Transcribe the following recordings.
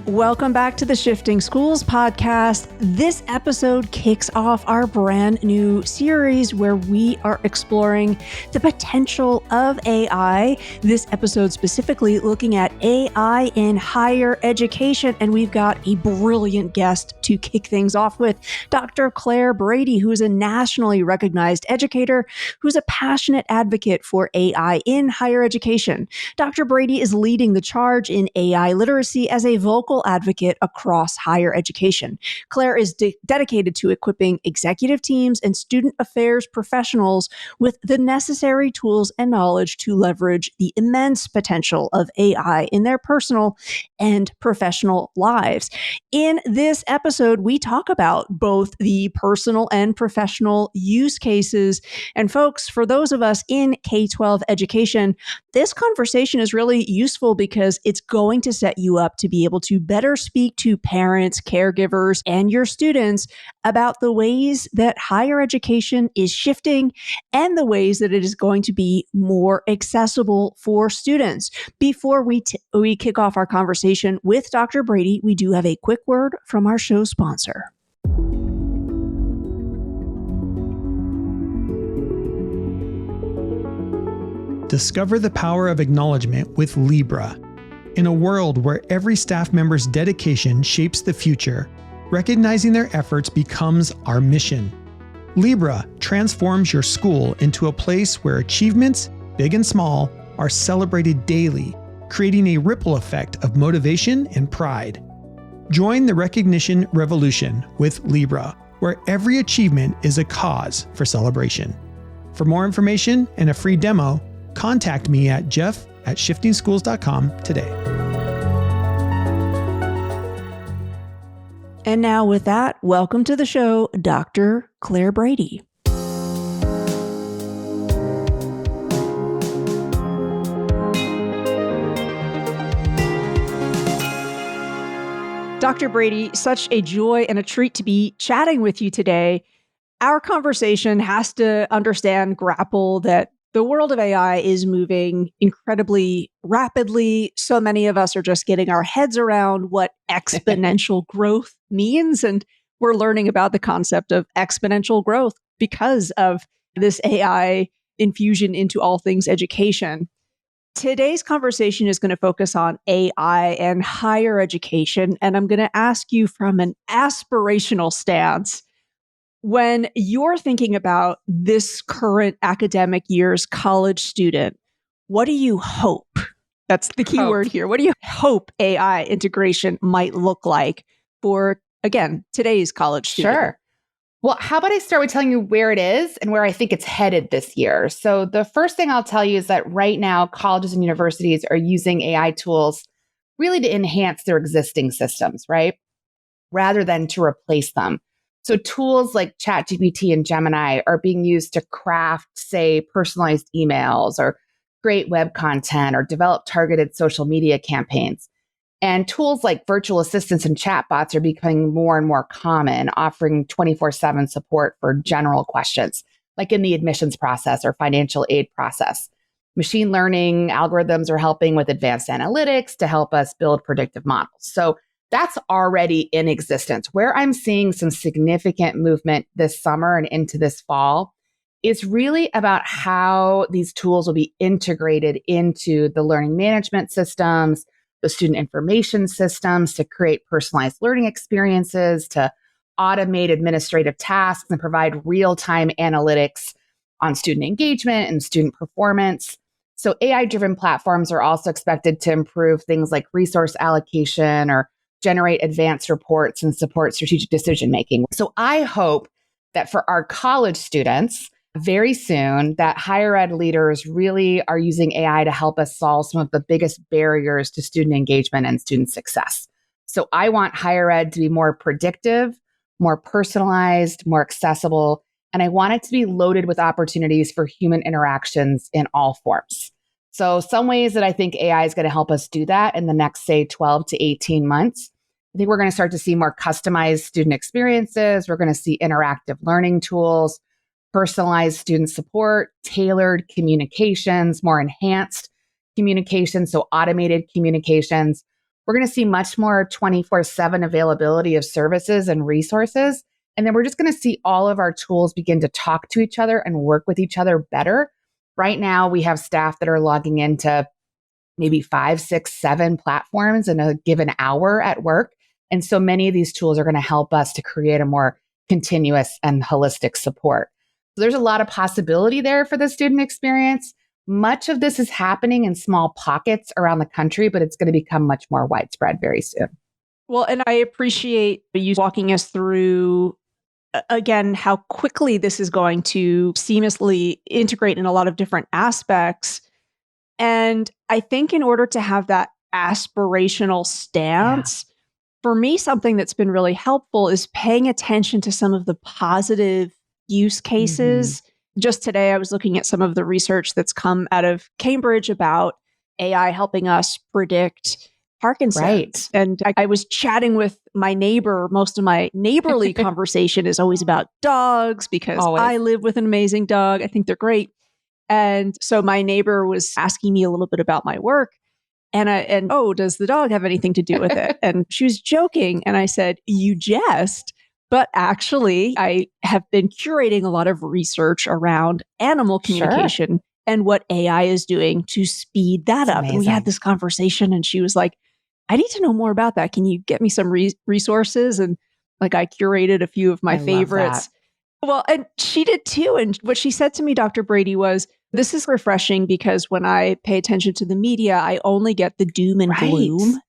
Welcome back to the Shifting Schools podcast. This episode kicks off our brand new series where we are exploring the potential of AI. This episode specifically looking at AI in higher education, and we've got a brilliant guest to kick things off with, Dr. Claire Brady, who is a nationally recognized educator who's a passionate advocate for AI in higher education. Dr. Brady is leading the charge in AI literacy as a vocal advocate across higher education. Claire is dedicated to equipping executive teams and student affairs professionals with the necessary tools and knowledge to leverage the immense potential of AI in their personal and professional lives. In this episode, we talk about both the personal and professional use cases. And folks, for those of us in K-12 education, this conversation is really useful because it's going to set you up to be able to better speak to parents, caregivers, and your students about the ways that higher education is shifting and the ways that it is going to be more accessible for students. Before we kick off our conversation with Dr. Brady, we do have a quick word from our show sponsor. Discover the power of acknowledgement with Libra. In a world where every staff member's dedication shapes the future, recognizing their efforts becomes our mission. Libra transforms your school into a place where achievements, big and small, are celebrated daily, creating a ripple effect of motivation and pride. Join the recognition revolution with Libra, where every achievement is a cause for celebration. For more information and a free demo, contact me at jeff@shiftingschools.com today. And now with that, welcome to the show, Dr. Claire Brady. Dr. Brady, such a joy and a treat to be chatting with you today. Our conversation has to grapple that the world of AI is moving incredibly rapidly. So many of us are just getting our heads around what exponential growth means. And we're learning about the concept of exponential growth because of this AI infusion into all things education. Today's conversation is going to focus on AI and higher education. And I'm going to ask you from an aspirational stance, when you're thinking about this current academic year's college student, what do you hope? That's the key word here. What do you hope AI integration might look like for, again, today's college student? Sure. Well, how about I start with telling you where it is and where I think it's headed this year? So the first thing I'll tell you is that right now, colleges and universities are using AI tools really to enhance their existing systems, right? Rather than to replace them. So tools like ChatGPT and Gemini are being used to craft, say, personalized emails or create web content or develop targeted social media campaigns. And tools like virtual assistants and chatbots are becoming more and more common, offering 24/7 support for general questions, like in the admissions process or financial aid process. Machine learning algorithms are helping with advanced analytics to help us build predictive models. So that's already in existence. Where I'm seeing some significant movement this summer and into this fall is really about how these tools will be integrated into the learning management systems, the student information systems to create personalized learning experiences, to automate administrative tasks and provide real-time analytics on student engagement and student performance. So AI-driven platforms are also expected to improve things like resource allocation or generate advanced reports and support strategic decision-making. So I hope that for our college students, very soon, that higher ed leaders really are using AI to help us solve some of the biggest barriers to student engagement and student success. So I want higher ed to be more predictive, more personalized, more accessible, and I want it to be loaded with opportunities for human interactions in all forms. So some ways that I think AI is going to help us do that in the next, say, 12 to 18 months. I think we're going to start to see more customized student experiences. We're going to see interactive learning tools, personalized student support, tailored communications, more enhanced communications, so automated communications. We're going to see much more 24/7 availability of services and resources. And then we're just going to see all of our tools begin to talk to each other and work with each other better. Right now, we have staff that are logging into maybe 5, 6, 7 platforms in a given hour at work. And so many of these tools are going to help us to create a more continuous and holistic support. So there's a lot of possibility there for the student experience. Much of this is happening in small pockets around the country, but it's going to become much more widespread very soon. Well, and I appreciate you walking us through, again, how quickly this is going to seamlessly integrate in a lot of different aspects. And I think in order to have that aspirational stance, for me, something that's been really helpful is paying attention to some of the positive use cases. Just today, I was looking at some of the research that's come out of Cambridge about AI helping us predict Parkinson's. Right. And I was chatting with my neighbor. Most of my neighborly conversation is always about dogs because I live with an amazing dog. I think they're great. And so my neighbor was asking me a little bit about my work. And oh, does the dog have anything to do with it? And she was joking. And I said, you jest. But actually, I have been curating a lot of research around animal communication and what AI is doing to speed that up. And we had this conversation and she was like, I need to know more about that. Can you get me some resources? And like I curated a few of my favorites. Well, and she did too. And what she said to me, Dr. Brady, was, this is refreshing because when I pay attention to the media, I only get the doom and gloom.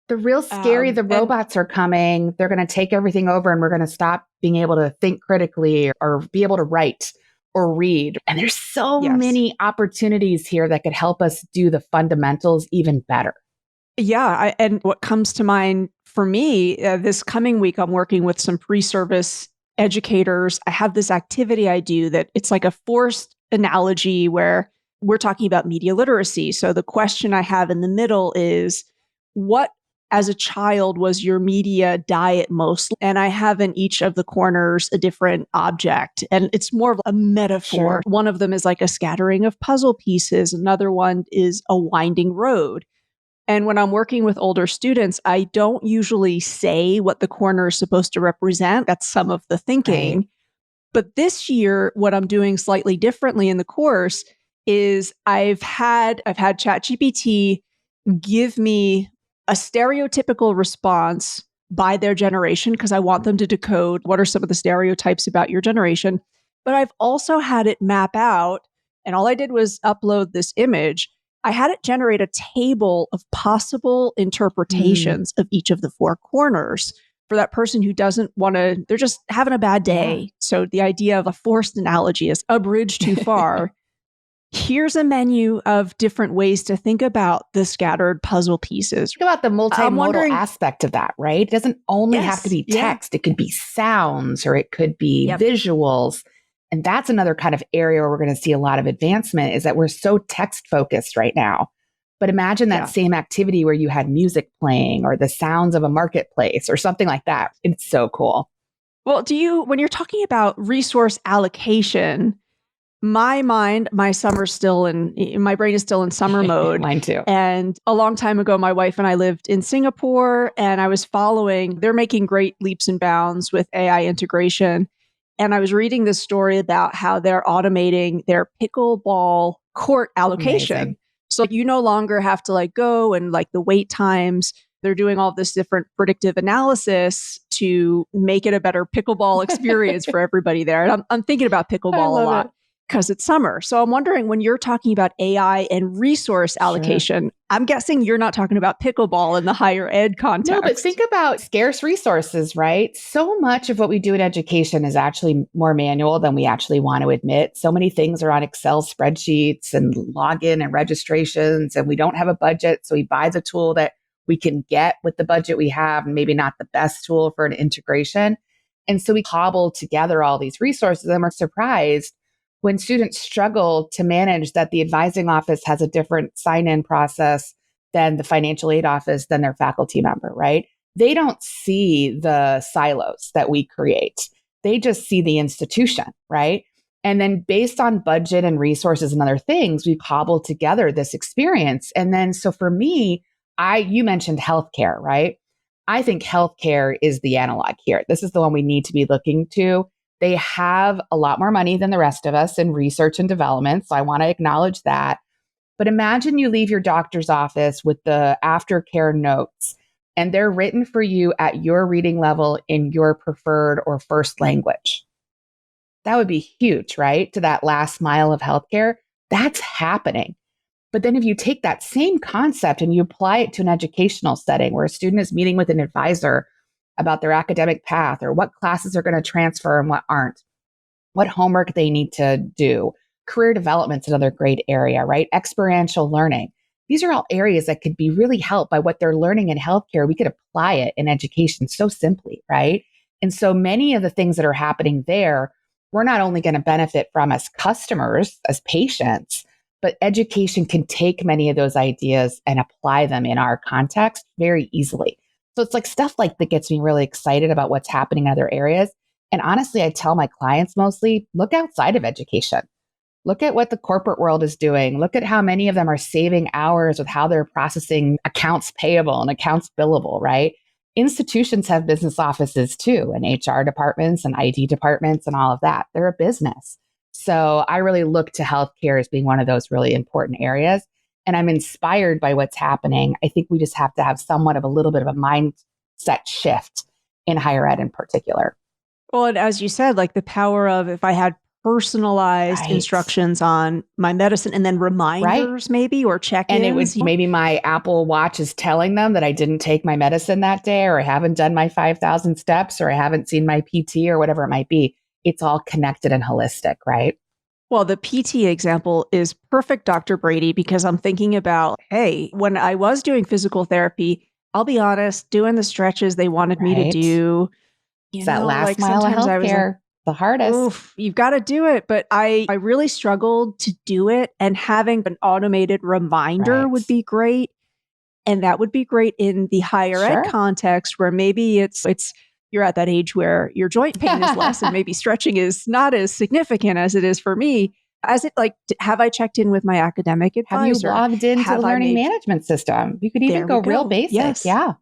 The real scary, the robots are coming. They're going to take everything over and we're going to stop being able to think critically or be able to write or read. And there's so many opportunities here that could help us do the fundamentals even better. Yeah. And what comes to mind for me, this coming week, I'm working with some pre-service educators. I have this activity I do that it's like a forced analogy where we're talking about media literacy. So the question I have in the middle is, what as a child was your media diet mostly? And I have in each of the corners a different object. And it's more of a metaphor. One of them is like a scattering of puzzle pieces. Another one is a winding road. And when I'm working with older students, I don't usually say what the corner is supposed to represent. That's some of the thinking. Right. But this year, what I'm doing slightly differently in the course is I've had ChatGPT give me a stereotypical response by their generation because I want them to decode what are some of the stereotypes about your generation. But I've also had it map out, and all I did was upload this image. I had it generate a table of possible interpretations of each of the 4 corners for that person who doesn't want to, they're just having a bad day. Yeah. So the idea of a forced analogy is a bridge too far. Here's a menu of different ways to think about the scattered puzzle pieces. Think about the multimodal aspect of that, right? It doesn't only have to be text. It could be sounds or it could be visuals. And that's another kind of area where we're going to see a lot of advancement is that we're so text focused right now. But imagine that same activity where you had music playing or the sounds of a marketplace or something like that. It's so cool. Well, when you're talking about resource allocation, my brain is still in summer mode. Mine too. And a long time ago, my wife and I lived in Singapore and I was they're making great leaps and bounds with AI integration. And I was reading this story about how they're automating their pickleball court allocation. Amazing. So you no longer have to go and the wait times. They're doing all this different predictive analysis to make it a better pickleball experience for everybody there. And I'm thinking about pickleball a lot because it's summer. So I'm wondering, when you're talking about AI and resource allocation, I'm guessing you're not talking about pickleball in the higher ed context. No, but think about scarce resources, right? So much of what we do in education is actually more manual than we actually want to admit. So many things are on Excel spreadsheets and login and registrations, and we don't have a budget. So we buy the tool that we can get with the budget we have, and maybe not the best tool for an integration. And so we cobble together all these resources and we're surprised when students struggle to manage that the advising office has a different sign-in process than the financial aid office, than their faculty member, right? They don't see the silos that we create. They just see the institution, right? And then based on budget and resources and other things, we cobble together this experience. And then, so for me, you mentioned healthcare, right? I think healthcare is the analog here. This is the one we need to be looking to. They have a lot more money than the rest of us in research and development. So I want to acknowledge that. But imagine you leave your doctor's office with the aftercare notes, and they're written for you at your reading level in your preferred or first language. That would be huge, right? To that last mile of healthcare. That's happening. But then if you take that same concept and you apply it to an educational setting where a student is meeting with an advisor about their academic path or what classes are going to transfer and what aren't, what homework they need to do, career development's another great area, right? Experiential learning. These are all areas that could be really helped by what they're learning in healthcare. We could apply it in education so simply, right? And so many of the things that are happening there, we're not only going to benefit from as customers, as patients, but education can take many of those ideas and apply them in our context very easily. So it's like stuff like that gets me really excited about what's happening in other areas. And honestly, I tell my clients mostly, look outside of education. Look at what the corporate world is doing. Look at how many of them are saving hours with how they're processing accounts payable and accounts billable, right? Institutions have business offices too, and HR departments and IT departments and all of that. They're a business. So I really look to healthcare as being one of those really important areas. And I'm inspired by what's happening. I think we just have to have somewhat of a little bit of a mindset shift in higher ed in particular. Well, and as you said, like the power of if I had personalized instructions on my medicine and then reminders maybe or check-ins. And it was maybe my Apple Watch is telling them that I didn't take my medicine that day, or I haven't done my 5,000 steps, or I haven't seen my PT, or whatever it might be. It's all connected and holistic, right? Well, the PT example is perfect, Dr. Brady, because I'm thinking about, hey, when I was doing physical therapy, I'll be honest, doing the stretches they wanted me to do. It's that last mile of healthcare, the hardest. Oof, you've got to do it. But I really struggled to do it. And having an automated reminder would be great. And that would be great in the higher ed context where maybe it's you're at that age where your joint pain is less and maybe stretching is not as significant as it is for me. As it like, have I checked in with my academic advisor? Have you logged into the learning management system? You could even go real basic. Yes. Yeah.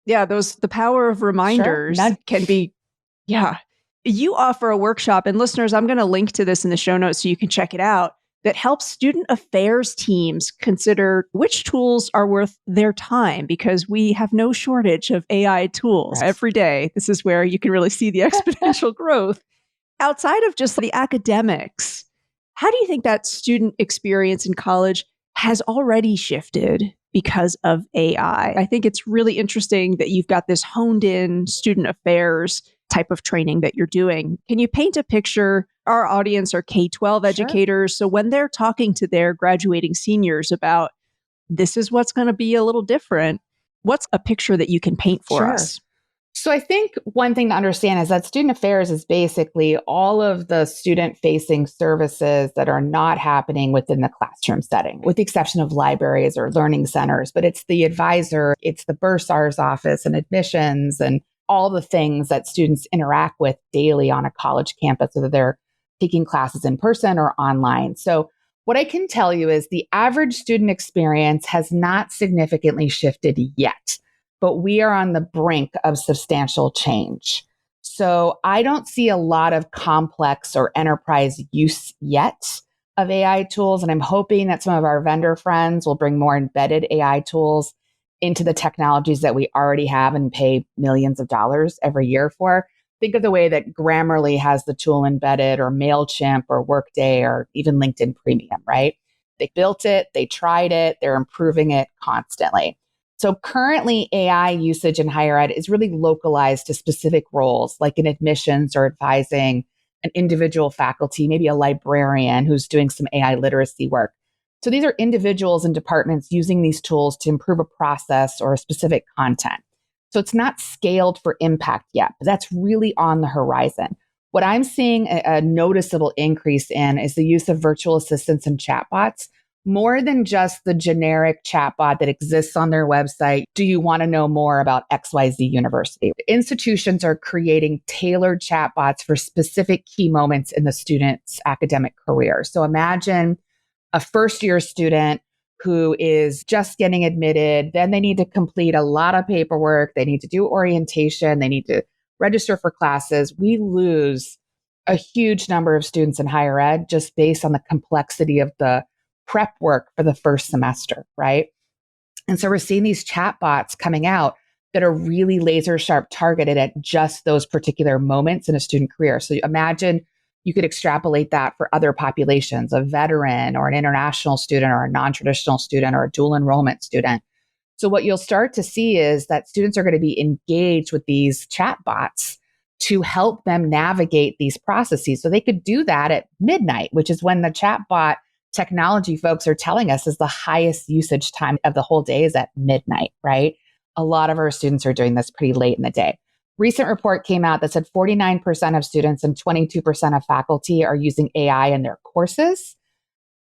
Yeah. The power of reminders can be, You offer a workshop, and listeners, I'm going to link to this in the show notes so you can check it out, that helps student affairs teams consider which tools are worth their time, because we have no shortage of AI tools every day. This is where you can really see the exponential growth. Outside of just the academics, how do you think that student experience in college has already shifted because of AI? I think it's really interesting that you've got this honed in student affairs type of training that you're doing. Can you paint a picture? Our audience are K-12 educators. So when they're talking to their graduating seniors about this is what's going to be a little different, what's a picture that you can paint for us? So I think one thing to understand is that student affairs is basically all of the student-facing services that are not happening within the classroom setting, with the exception of libraries or learning centers. But it's the advisor, it's the bursar's office and admissions and all the things that students interact with daily on a college campus, whether they're taking classes in person or online. So what I can tell you is the average student experience has not significantly shifted yet, but we are on the brink of substantial change. So I don't see a lot of complex or enterprise use yet of AI tools. And I'm hoping that some of our vendor friends will bring more embedded AI tools into the technologies that we already have and pay millions of dollars every year for. Think of the way that Grammarly has the tool embedded, or MailChimp or Workday or even LinkedIn Premium, right? They built it, they tried it, they're improving it constantly. So currently AI usage in higher ed is really localized to specific roles, like in admissions or advising an individual faculty, maybe a librarian who's doing some AI literacy work. So these are individuals and departments using these tools to improve a process or a specific content. So it's not scaled for impact yet, but that's really on the horizon. What I'm seeing a noticeable increase in is the use of virtual assistants and chatbots, more than just the generic chatbot that exists on their website. Do you want to know more about XYZ University? Institutions are creating tailored chatbots for specific key moments in the student's academic career. So imagine a first year student who is just getting admitted, then they need to complete a lot of paperwork. They need to do orientation. They need to register for classes. We lose a huge number of students in higher ed just based on the complexity of the prep work for the first semester, right? And so we're seeing these chatbots coming out that are really laser sharp targeted at just those particular moments in a student career. So imagine you could extrapolate that for other populations, a veteran or an international student or a non-traditional student or a dual enrollment student. So what you'll start to see is that students are going to be engaged with these chatbots to help them navigate these processes. So they could do that at midnight, which is when the chatbot technology folks are telling us is the highest usage time of the whole day is at midnight, right? A lot of our students are doing this pretty late in the day. Recent report came out that said 49% of students and 22% of faculty are using AI in their courses.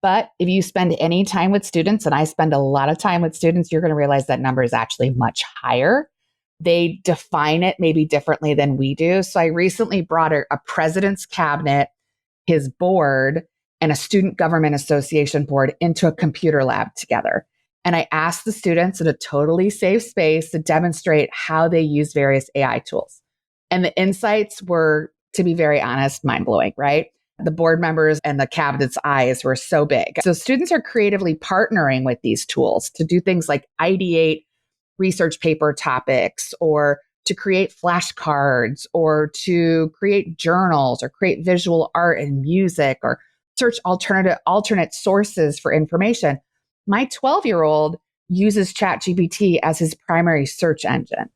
But if you spend any time with students, and I spend a lot of time with students, you're going to realize that number is actually much higher. They define it maybe differently than we do. So I recently brought a president's cabinet, his board, and a student government association board into a computer lab together. And I asked the students in a totally safe space to demonstrate how they use various AI tools. And the insights were, to be very honest, mind-blowing, right? The board members and the cabinet's eyes were so big. So students are creatively partnering with these tools to do things like ideate research paper topics, or to create flashcards, or to create journals, or create visual art and music, or search alternate sources for information. My 12-year-old uses ChatGPT as his primary search engine.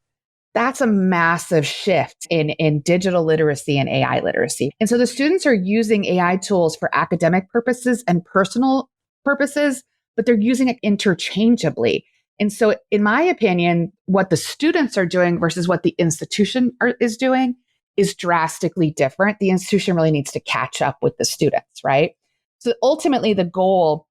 That's a massive shift in digital literacy and AI literacy. And so the students are using AI tools for academic purposes and personal purposes, but they're using it interchangeably. And so in my opinion, what the students are doing versus what the institution is doing is drastically different. The institution really needs to catch up with the students, right? So ultimately, the goal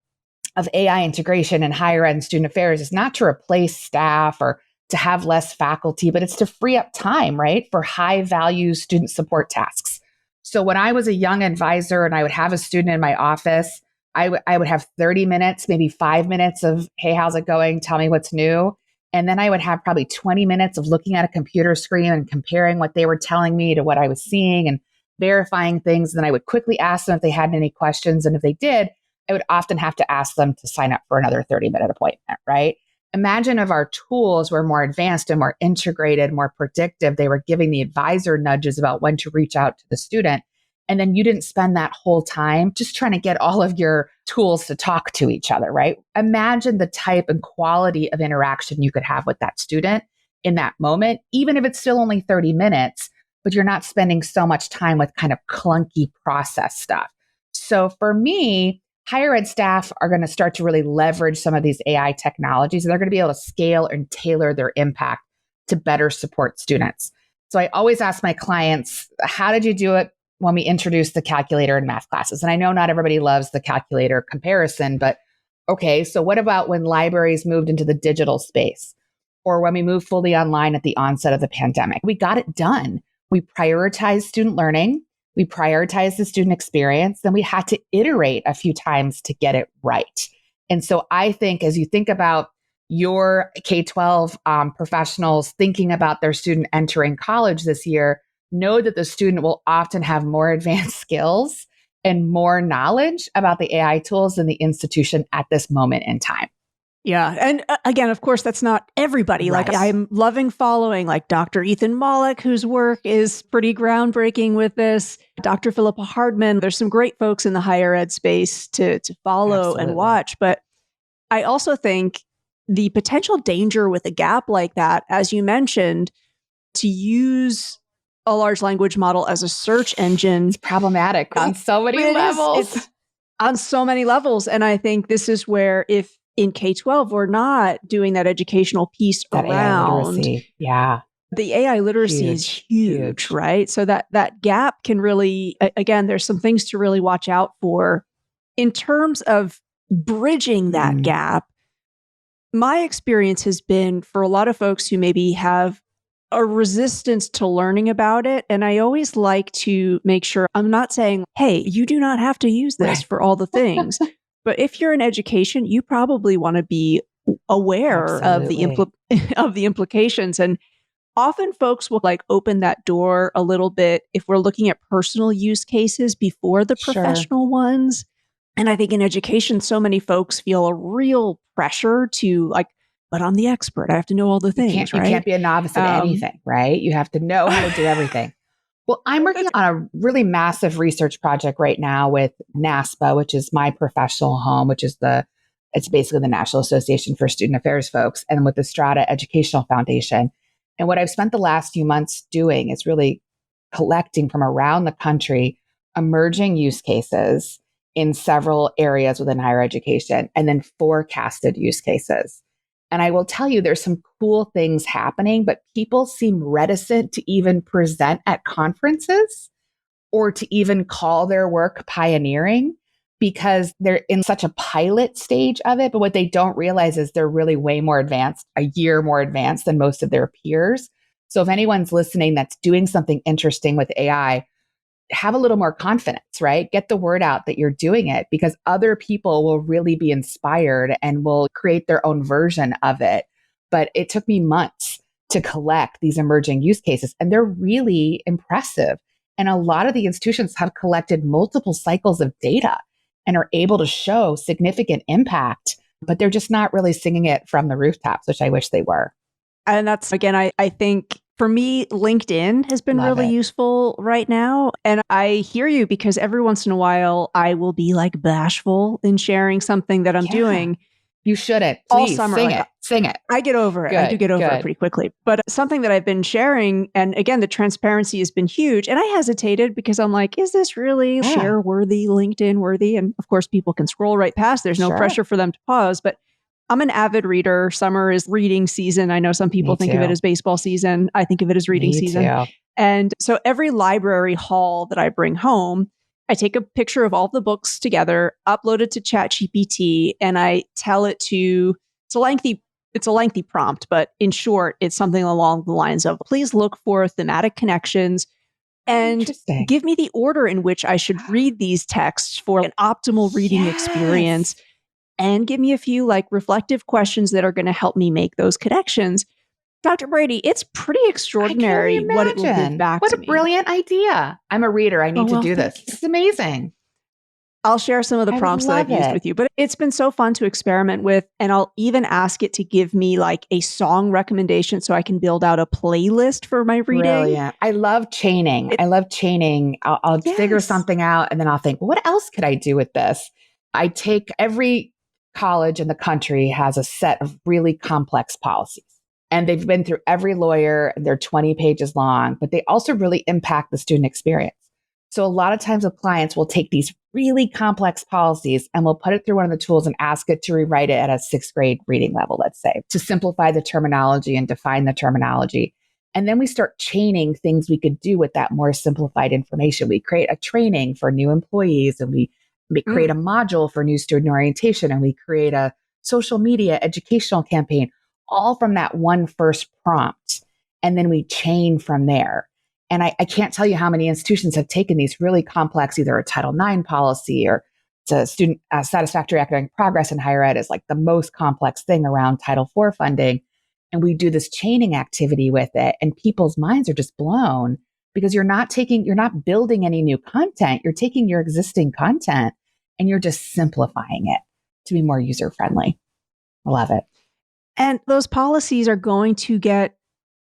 of AI integration in higher ed and student affairs is not to replace staff or to have less faculty, but it's to free up time, right, for high value student support tasks. So when I was a young advisor and I would have a student in my office, I would have 30 minutes, maybe 5 minutes of, hey, how's it going? Tell me what's new. And then I would have probably 20 minutes of looking at a computer screen and comparing what they were telling me to what I was seeing and verifying things. And then I would quickly ask them if they had any questions. And if they did, I would often have to ask them to sign up for another 30-minute appointment, right? Imagine if our tools were more advanced and more integrated, more predictive. They were giving the advisor nudges about when to reach out to the student. And then you didn't spend that whole time just trying to get all of your tools to talk to each other, right? Imagine the type and quality of interaction you could have with that student in that moment, even if it's still only 30 minutes, but you're not spending so much time with kind of clunky process stuff. So for me, higher ed staff are going to start to really leverage some of these AI technologies, and they're going to be able to scale and tailor their impact to better support students. So I always ask my clients, how did you do it when we introduced the calculator in math classes? And I know not everybody loves the calculator comparison, but okay, so what about when libraries moved into the digital space, or when we moved fully online at the onset of the pandemic? We got it done. We prioritized student learning. We prioritized the student experience, then we had to iterate a few times to get it right. And so I think as you think about your K-12 professionals thinking about their student entering college this year, know that the student will often have more advanced skills and more knowledge about the AI tools than the institution at this moment in time. Yeah. And again, of course, that's not everybody. Right. Like I'm loving following like Dr. Ethan Mollick, whose work is pretty groundbreaking with this. Dr. Philippa Hardman. There's some great folks in the higher ed space to follow Absolutely. and watch. But I also think the potential danger with a gap like that, as you mentioned, to use a large language model as a search engine. It's problematic on so many levels. It's on so many levels. And I think this is where if in K-12, we're not doing that educational piece that around AI literacy. Yeah. The AI literacy is huge, right? So that gap can really, again, there's some things to really watch out for in terms of bridging that gap. My experience has been for a lot of folks who maybe have a resistance to learning about it. And I always like to make sure I'm not saying, hey, you do not have to use this for all the things. But if you're in education, you probably want to be aware of the implications. And often folks will like open that door a little bit if we're looking at personal use cases before the professional ones. And I think in education, so many folks feel a real pressure to like, but I'm the expert. I have to know all the things, right? You can't be a novice at anything, right? You have to know how to do everything. Well, I'm working on a really massive research project right now with NASPA, which is my professional home, it's basically the National Association for Student Affairs folks, and with the Strata Educational Foundation. And what I've spent the last few months doing is really collecting from around the country emerging use cases in several areas within higher education, and then forecasted use cases. And I will tell you, there's some cool things happening, but people seem reticent to even present at conferences or to even call their work pioneering because they're in such a pilot stage of it. But what they don't realize is they're really way more advanced, a year more advanced than most of their peers. So if anyone's listening that's doing something interesting with AI, have a little more confidence, right? Get the word out that you're doing it because other people will really be inspired and will create their own version of it. But it took me months to collect these emerging use cases, and they're really impressive. And a lot of the institutions have collected multiple cycles of data and are able to show significant impact, but they're just not really singing it from the rooftops, which I wish they were. And that's, again, I think for me, LinkedIn has been really useful right now. And I hear you because every once in a while, I will be like bashful in sharing something that I'm doing. You shouldn't. Please, all summer. Sing it. I get over it. I do get over it pretty quickly. But something that I've been sharing, and again, the transparency has been huge. And I hesitated because I'm like, is this really share worthy, LinkedIn worthy? And of course, people can scroll right past. There's no pressure for them to pause. But I'm an avid reader. Summer is reading season. I know some people think of it as baseball season. I think of it as reading season. And so every library haul that I bring home, I take a picture of all the books together, upload it to ChatGPT, and I tell it to, it's a lengthy prompt, but in short, it's something along the lines of, please look for thematic connections and give me the order in which I should read these texts for an optimal reading experience. And give me a few like reflective questions that are going to help me make those connections. Dr. Brady, it's pretty extraordinary what it will give back to me. What a brilliant idea. I'm a reader. I need to do this. It's amazing. I'll share some of the prompts that I've used with you, but it's been so fun to experiment with. And I'll even ask it to give me like a song recommendation so I can build out a playlist for my reading. Brilliant. I love chaining. I'll figure something out and then I'll think, what else could I do with this? I take every college in the country has a set of really complex policies. And they've been through every lawyer, and they're 20 pages long, but they also really impact the student experience. So a lot of times with clients, we'll take these really complex policies and we'll put it through one of the tools and ask it to rewrite it at a 6th grade reading level, let's say, to simplify the terminology and define the terminology. And then we start chaining things we could do with that more simplified information. We create a training for new employees, and we create a module for new student orientation, and we create a social media educational campaign, all from that one first prompt. And then we chain from there. And I can't tell you how many institutions have taken these really complex, either a Title IX policy or it's a student satisfactory academic progress in higher ed is like the most complex thing around Title IV funding. And we do this chaining activity with it, and people's minds are just blown. Because you're not building any new content. You're taking your existing content and you're just simplifying it to be more user-friendly. I love it. And those policies are going to get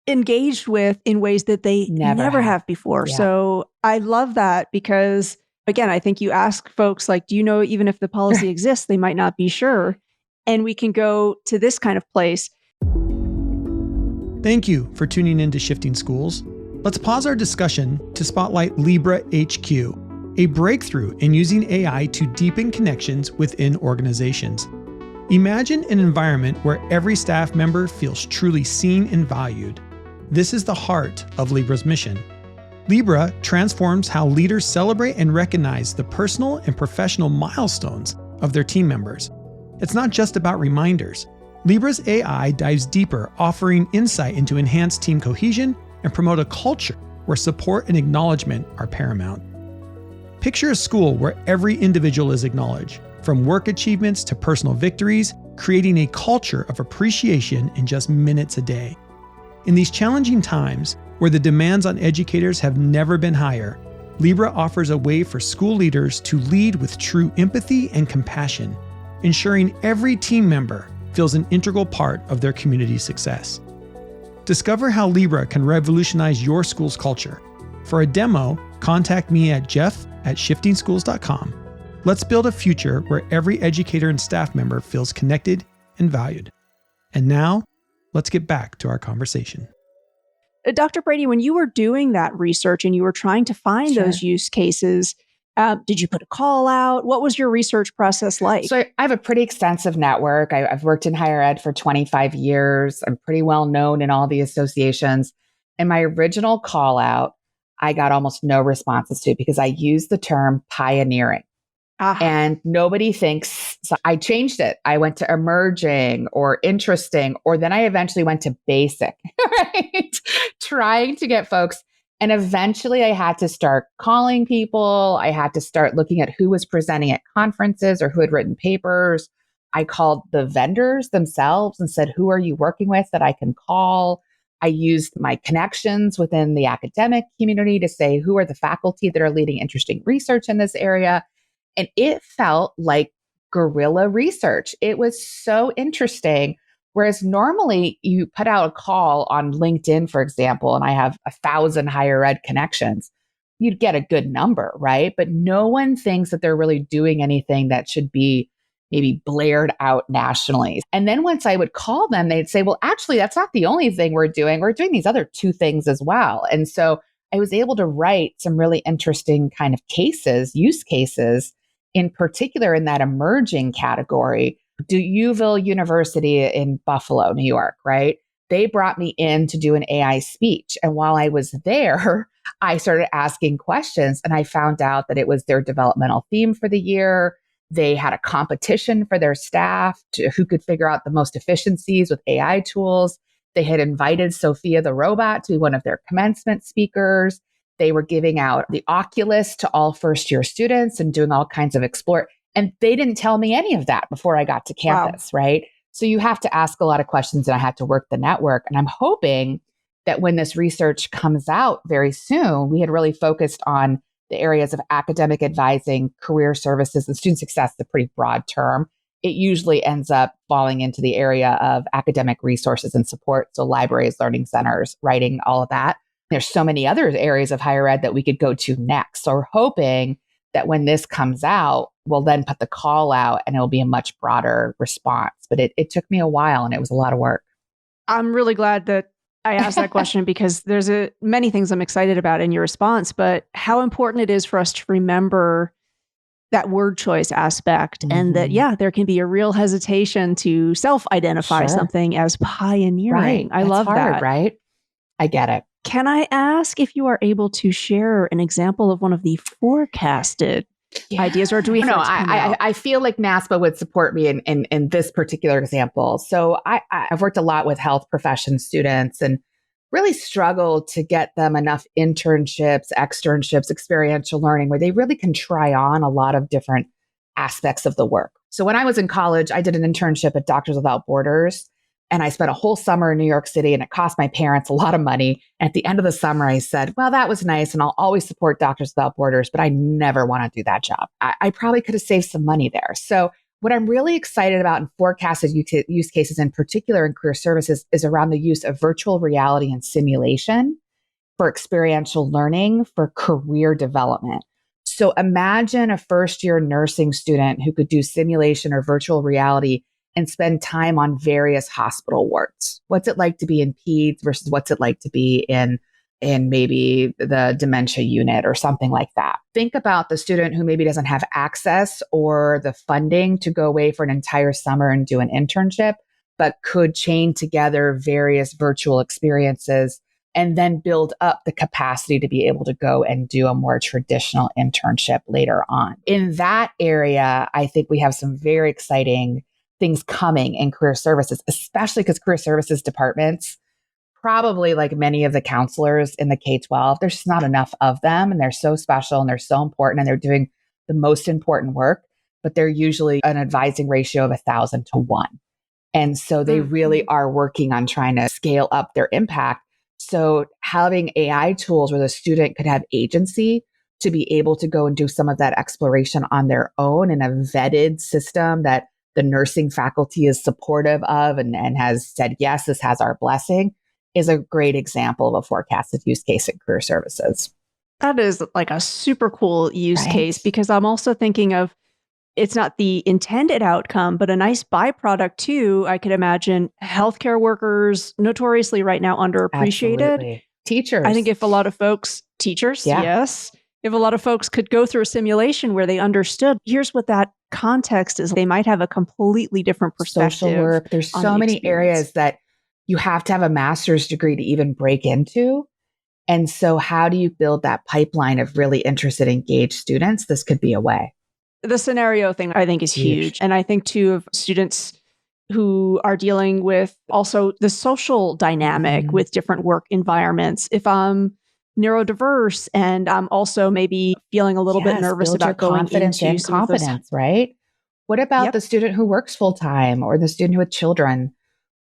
engaged with in ways that they never have before. Yeah. So I love that because, again, I think you ask folks like, do you know even if the policy exists, they might not be sure. And we can go to this kind of place. Thank you for tuning in to Shifting Schools. Let's pause our discussion to spotlight Libra HQ, a breakthrough in using AI to deepen connections within organizations. Imagine an environment where every staff member feels truly seen and valued. This is the heart of Libra's mission. Libra transforms how leaders celebrate and recognize the personal and professional milestones of their team members. It's not just about reminders. Libra's AI dives deeper, offering insight into enhanced team cohesion and promote a culture where support and acknowledgement are paramount. Picture a school where every individual is acknowledged, from work achievements to personal victories, creating a culture of appreciation in just minutes a day. In these challenging times, where the demands on educators have never been higher, Libra offers a way for school leaders to lead with true empathy and compassion, ensuring every team member feels an integral part of their community's success. Discover how Libra can revolutionize your school's culture. For a demo, contact me at jeff@shiftingschools.com. Let's build a future where every educator and staff member feels connected and valued. And now, let's get back to our conversation. Dr. Brady, when you were doing that research and you were trying to find those use cases, did you put a call out? What was your research process like? So I have a pretty extensive network. I've worked in higher ed for 25 years. I'm pretty well known in all the associations. And my original call out, I got almost no responses to because I used the term pioneering. And nobody thinks, so I changed it. I went to emerging or interesting, or then I eventually went to basic, right? Trying to get folks. And eventually I had to start calling people. I had to start looking at who was presenting at conferences or who had written papers. I called the vendors themselves and said, who are you working with that I can call? I used my connections within the academic community to say, who are the faculty that are leading interesting research in this area? And it felt like guerrilla research. It was so interesting. Whereas normally you put out a call on LinkedIn, for example, and I have 1,000 higher ed connections, you'd get a good number, right? But no one thinks that they're really doing anything that should be maybe blared out nationally. And then once I would call them, they'd say, well, actually, that's not the only thing we're doing. We're doing these other 2 things as well. And so I was able to write some really interesting kind of cases, use cases, in particular in that emerging category. D'Youville University in Buffalo, New York, right? They brought me in to do an AI speech. And while I was there, I started asking questions and I found out that it was their developmental theme for the year. They had a competition for their staff to who could figure out the most efficiencies with AI tools. They had invited Sophia the robot to be one of their commencement speakers. They were giving out the Oculus to all first-year students and doing all kinds of explore. And they didn't tell me any of that before I got to campus, right? So you have to ask a lot of questions and I had to work the network. And I'm hoping that when this research comes out very soon, we had really focused on the areas of academic advising, career services, and student success is a pretty broad term. It usually ends up falling into the area of academic resources and support. So libraries, learning centers, writing, all of that. There's so many other areas of higher ed that we could go to next. So we're hoping that when this comes out, we'll then put the call out and it'll be a much broader response. But it took me a while and it was a lot of work. I'm really glad that I asked that question because there's many things I'm excited about in your response, but how important it is for us to remember that word choice aspect and that, there can be a real hesitation to self-identify something as pioneering. Right. I love hard, that. Right? I get it. Can I ask if you are able to share an example of one of the forecasted ideas, or do we have I feel like NASPA would support me in this particular example. So I've worked a lot with health profession students and really struggled to get them enough internships, externships, experiential learning where they really can try on a lot of different aspects of the work. So when I was in college, I did an internship at Doctors Without Borders. And I spent a whole summer in New York City and it cost my parents a lot of money. And at the end of the summer, I said, well, that was nice. And I'll always support Doctors Without Borders, but I never want to do that job. I probably could have saved some money there. So what I'm really excited about in forecasted use cases, in particular in career services, is around the use of virtual reality and simulation for experiential learning for career development. So imagine a first-year nursing student who could do simulation or virtual reality and spend time on various hospital wards. What's it like to be in peds versus what's it like to be in maybe the dementia unit or something like that. Think about the student who maybe doesn't have access or the funding to go away for an entire summer and do an internship, but could chain together various virtual experiences and then build up the capacity to be able to go and do a more traditional internship later on. In that area, I think we have some very exciting things coming in career services, especially because career services departments, probably like many of the counselors in the K-12, there's just not enough of them, and they're so special and they're so important and they're doing the most important work, but they're usually an advising ratio of 1,000 to 1. And so they really are working on trying to scale up their impact. So having AI tools where the student could have agency to be able to go and do some of that exploration on their own in a vetted system that the nursing faculty is supportive of and has said, yes, this has our blessing, is a great example of a forecasted use case in career services. That is like a super cool use case, because I'm also thinking of, it's not the intended outcome, but a nice byproduct too. I could imagine healthcare workers, notoriously right now underappreciated. Absolutely. Teachers. I think if a lot of folks, teachers, yes, if a lot of folks could go through a simulation where they understood, here's what that context is, they might have a completely different perspective. Social work. There's so many areas that you have to have a master's degree to even break into. And so how do you build that pipeline of really interested, engaged students? This could be a way. The scenario thing, I think, is huge. And I think, too, of students who are dealing with also the social dynamic with different work environments. If I'm neurodiverse and I'm also maybe feeling a little bit nervous about going confidence into and competence, right? What about the student who works full time, or the student with children,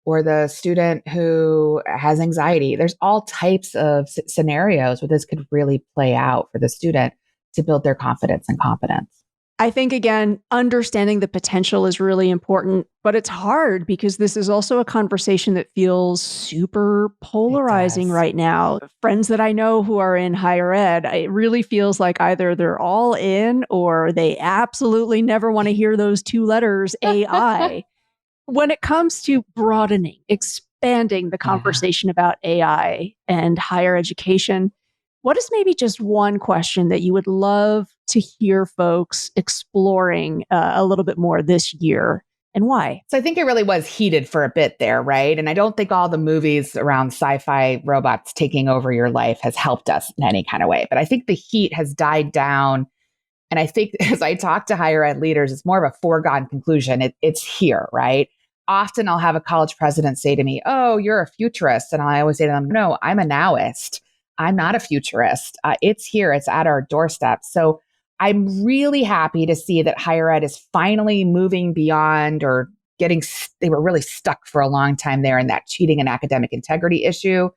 or the student who has anxiety? There's all types of scenarios where this could really play out for the student to build their confidence and competence. I think, again, understanding the potential is really important, but it's hard because this is also a conversation that feels super polarizing right now. Friends that I know who are in higher ed, it really feels like either they're all in or they absolutely never want to hear those two letters, AI. When it comes to broadening, expanding the conversation about AI and higher education, what is maybe just one question that you would love to hear folks exploring a little bit more this year, and why? So I think it really was heated for a bit there, right? And I don't think all the movies around sci-fi robots taking over your life has helped us in any kind of way. But I think the heat has died down. And I think as I talk to higher ed leaders, it's more of a foregone conclusion. It's here, right? Often I'll have a college president say to me, "Oh, you're a futurist." And I always say to them, "No, I'm a nowist. I'm not a futurist. It's here. It's at our doorstep." So I'm really happy to see that higher ed is finally moving beyond or they were really stuck for a long time there in that cheating and academic integrity issue.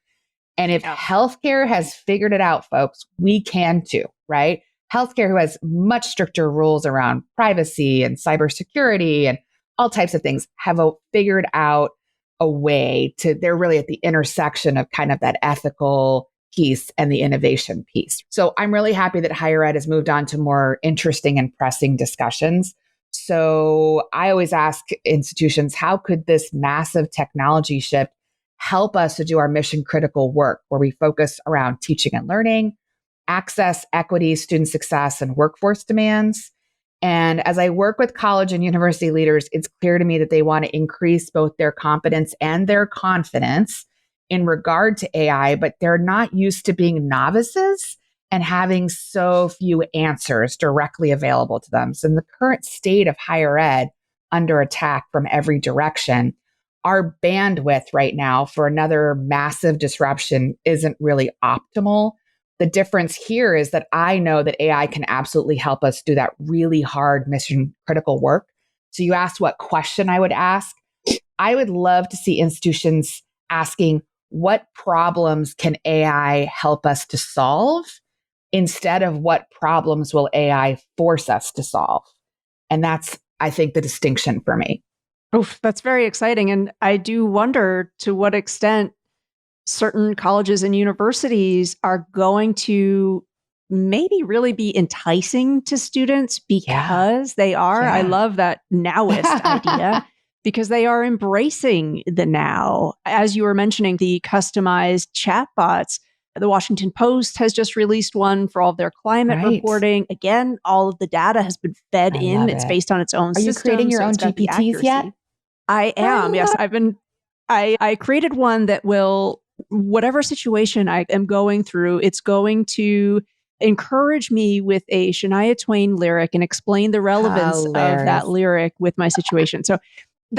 And if healthcare has figured it out, folks, we can too, right? Healthcare, who has much stricter rules around privacy and cybersecurity and all types of things, have figured out a way they're really at the intersection of kind of that ethical piece and the innovation piece. So I'm really happy that higher ed has moved on to more interesting and pressing discussions. So I always ask institutions, how could this massive technology shift help us to do our mission critical work, where we focus around teaching and learning, access, equity, student success, and workforce demands? And as I work with college and university leaders, it's clear to me that they want to increase both their competence and their confidence in regard to AI, but they're not used to being novices and having so few answers directly available to them. So in the current state of higher ed, under attack from every direction, our bandwidth right now for another massive disruption isn't really optimal. The difference here is that I know that AI can absolutely help us do that really hard mission critical work. So you asked what question I would ask. I would love to see institutions asking, what problems can AI help us to solve, instead of what problems will AI force us to solve? And that's, I think, the distinction for me. Oof, that's very exciting. And I do wonder to what extent certain colleges and universities are going to maybe really be enticing to students because they are. I love that nowist idea. Because they are embracing the now. As you were mentioning, the customized chatbots, the Washington Post has just released one for all of their climate reporting. Again, all of the data has been fed in. It's based on its own system. Are you creating your own GPTs yet? I am. Yes, I created one that will whatever situation I am going through, it's going to encourage me with a Shania Twain lyric and explain the relevance of that Hilarious. lyric with my situation. So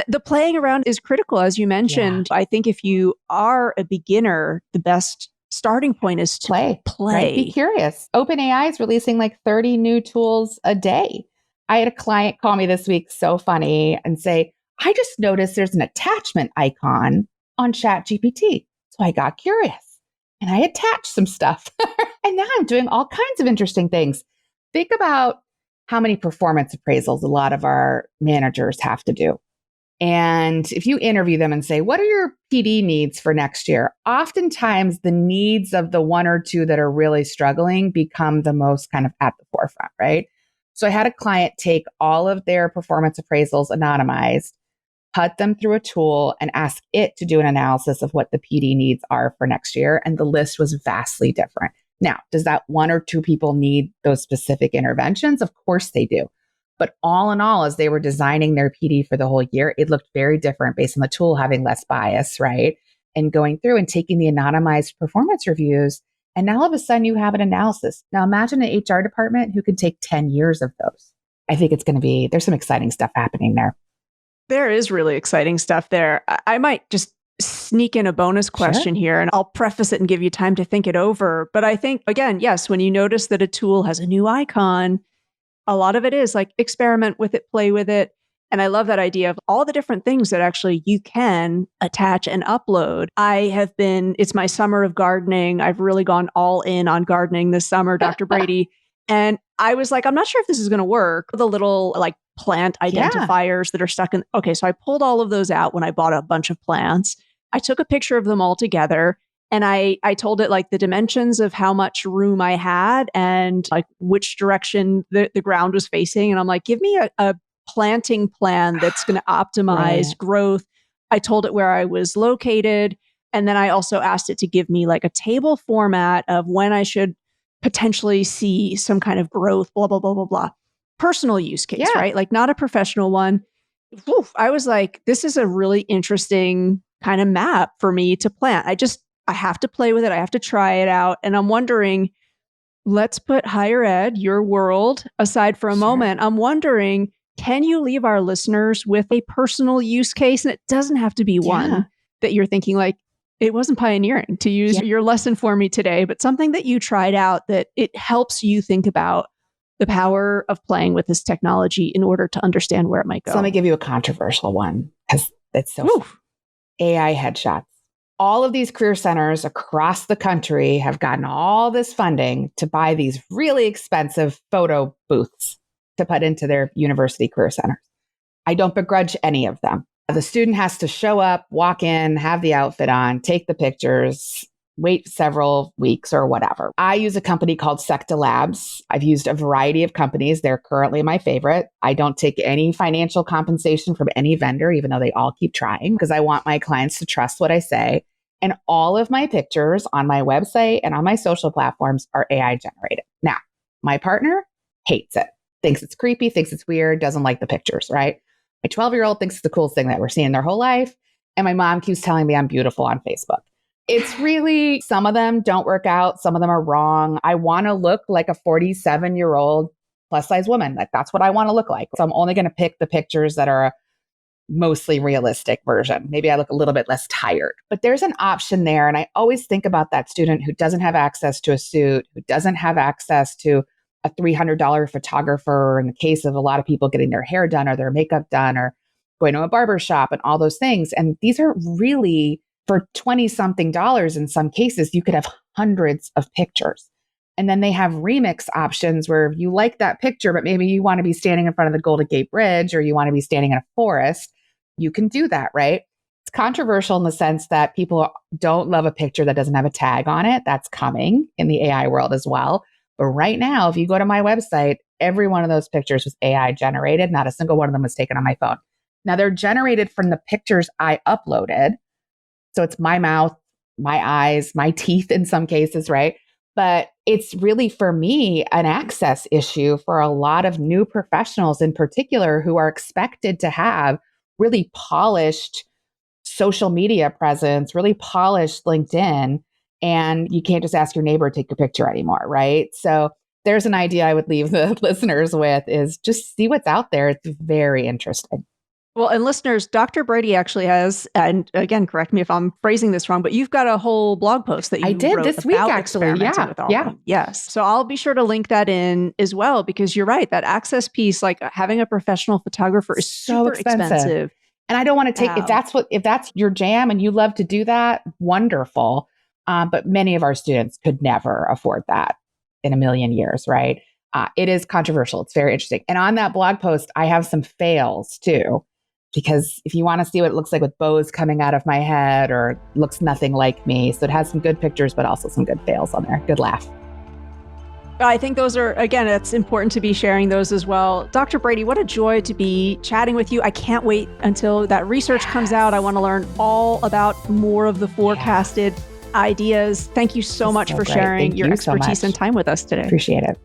the playing around is critical, as you Yeah. mentioned. I think if you are a beginner, the best starting point is to Right? Be play. curious. OpenAI is releasing like 30 new tools a day. I had a client call me this week, so funny, and say, I just noticed there's an attachment icon on ChatGPT. So I got curious and I attached some stuff. And now I'm doing all kinds of interesting things. Think about how many performance appraisals a lot of our managers have to do. And if you interview them and say, what are your PD needs for next year? Oftentimes, the needs of the one or two that are really struggling become the most kind of at the forefront, right? So I had a client take all of their performance appraisals anonymized, put them through a tool, and ask it to do an analysis of what the PD needs are for next year. And the list was vastly different. Now, does that one or two people need those specific interventions? Of course they do. But all in all, as they were designing their PD for the whole year, it looked very different based on the tool having less bias, right? And going through and taking the anonymized performance reviews. And now all of a sudden you have an analysis. Now imagine an HR department who could take 10 years of those. I think it's going to be, there's some exciting stuff happening there. There is really exciting stuff there. I might just sneak in a bonus question here, and I'll preface it and give you time to think it over. But I think, again, yes, when you notice that a tool has a new icon, a lot of it is like experiment with it, play with it. And I love that idea of all the different things that actually you can attach and upload. It's my summer of gardening. I've really gone all in on gardening this summer, Dr. Brady. And I was like, I'm not sure if this is going to work. The little like plant identifiers that are stuck in. Okay, so I pulled all of those out when I bought a bunch of plants. I took a picture of them all together. And I told it like the dimensions of how much room I had and like which direction the ground was facing. And I'm like, give me a planting plan that's going to optimize growth. I told it where I was located. And then I also asked it to give me like a table format of when I should potentially see some kind of growth, blah, blah, blah, blah, blah. Personal use case, right? Like not a professional one. I was like, this is a really interesting kind of map for me to plant. I have to play with it. I have to try it out. And I'm wondering, let's put higher ed, your world, aside for a moment. I'm wondering, can you leave our listeners with a personal use case? And it doesn't have to be one that you're thinking like, it wasn't pioneering to use your lesson for me today, but something that you tried out that it helps you think about the power of playing with this technology in order to understand where it might go. So let me give you a controversial one because it's so AI headshots. All of these career centers across the country have gotten all this funding to buy these really expensive photo booths to put into their university career centers. I don't begrudge any of them. The student has to show up, walk in, have the outfit on, take the pictures, wait several weeks or whatever. I use a company called Secta Labs. I've used a variety of companies. They're currently my favorite. I don't take any financial compensation from any vendor, even though they all keep trying, because I want my clients to trust what I say. And all of my pictures on my website and on my social platforms are AI generated. Now, my partner hates it, thinks it's creepy, thinks it's weird, doesn't like the pictures, right? My 12-year-old thinks it's the coolest thing that we're seeing their whole life. And my mom keeps telling me I'm beautiful on Facebook. It's really, some of them don't work out. Some of them are wrong. I want to look like a 47-year-old plus size woman. Like that's what I want to look like. So I'm only going to pick the pictures that are a mostly realistic version. Maybe I look a little bit less tired, but there's an option there. And I always think about that student who doesn't have access to a suit, who doesn't have access to a $300 photographer in the case of a lot of people getting their hair done or their makeup done or going to a barber shop and all those things. And these are really, for 20 something dollars in some cases, you could have hundreds of pictures. And then they have remix options where if you like that picture, but maybe you want to be standing in front of the Golden Gate Bridge or you want to be standing in a forest, you can do that, right? It's controversial in the sense that people don't love a picture that doesn't have a tag on it. That's coming in the AI world as well. But right now, if you go to my website, every one of those pictures was AI generated. Not a single one of them was taken on my phone. Now they're generated from the pictures I uploaded. So it's my mouth, my eyes, my teeth in some cases, right? But it's really, for me, an access issue for a lot of new professionals in particular who are expected to have really polished social media presence, really polished LinkedIn, and you can't just ask your neighbor to take your picture anymore, right? So there's an idea I would leave the listeners with is just see what's out there. It's very interesting. Well, and listeners, Dr. Brady actually has, and again, correct me if I'm phrasing this wrong, but you've got a whole blog post that you I did wrote this week, about actually. experimenting Yeah, with all yeah. of them. Yes. So I'll be sure to link that in as well, because you're right. That access piece, like having a professional photographer is So super expensive. And I don't want to take, if that's your jam and you love to do that, wonderful. But many of our students could never afford that in a million years, right? It is controversial. It's very interesting. And on that blog post, I have some fails too, because if you want to see what it looks like with bows coming out of my head or looks nothing like me. So it has some good pictures, but also some good fails on there. Good laugh. I think those are, again, it's important to be sharing those as well. Dr. Brady, what a joy to be chatting with you. I can't wait until that research comes out. I want to learn all about more of the forecasted ideas. Thank you so much for sharing your expertise and time with us today. Appreciate it.